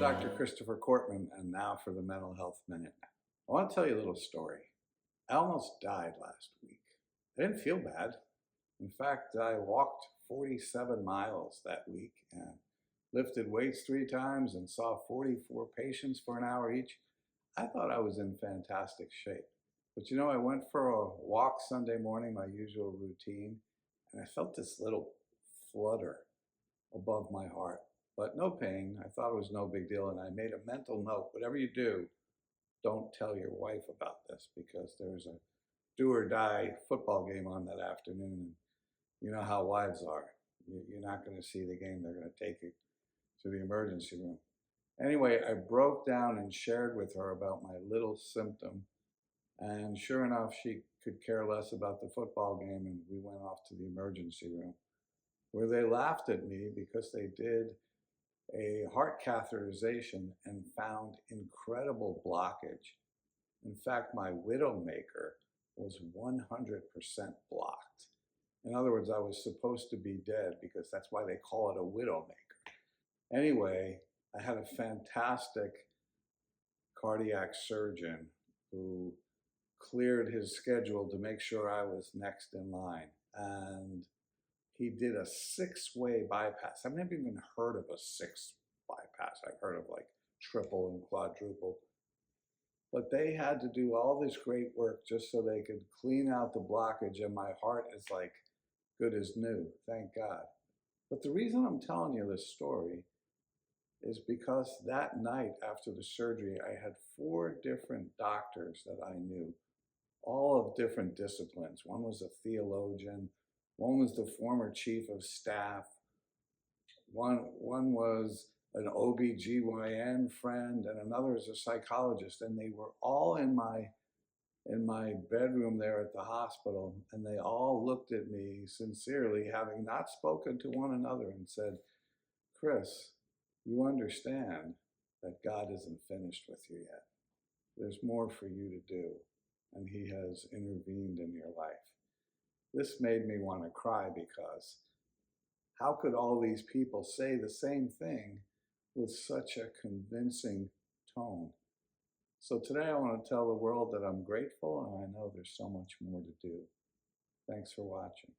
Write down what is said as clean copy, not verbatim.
Dr. Christopher Cortman, and now for the Mental Health Minute. I want to tell you a little story. I almost died last week. I didn't feel bad. In fact, I walked 47 miles that week and lifted weights 3 times and saw 44 patients for an hour each. I thought I was in fantastic shape. But you know, I went for a walk Sunday morning, my usual routine, and I felt this little flutter above my heart. But no pain. I thought it was no big deal, and I made a mental note. Whatever you do, don't tell your wife about this, because there's a do or die football game on that afternoon. And you know how wives are. You're not going to see the game. They're going to take you to the emergency room. Anyway, I broke down and shared with her about my little symptom. And sure enough, she could care less about the football game, and we went off to the emergency room, where they laughed at me because they did a heart catheterization and found incredible blockage. In fact, my widowmaker was 100% blocked. In other words, I was supposed to be dead, because that's why they call it a widowmaker. Anyway, I had a fantastic cardiac surgeon who cleared his schedule to make sure I was next in line. And he did a 6-way bypass. I've never even heard of a 6 bypass. I've heard of like triple and quadruple. But they had to do all this great work just so they could clean out the blockage, and my heart is like good as new, thank God. But the reason I'm telling you this story is because that night after the surgery, I had 4 different doctors that I knew, all of different disciplines. One was a theologian, one was the former chief of staff, one was an OBGYN friend, and another is a psychologist. And they were all in my bedroom there at the hospital, and they all looked at me sincerely, having not spoken to one another, and said, "Chris, you understand that God isn't finished with you yet. There's more for you to do, and He has intervened in your life." This made me want to cry, because how could all these people say the same thing with such a convincing tone? So today I want to tell the world that I'm grateful, and I know there's so much more to do. Thanks for watching.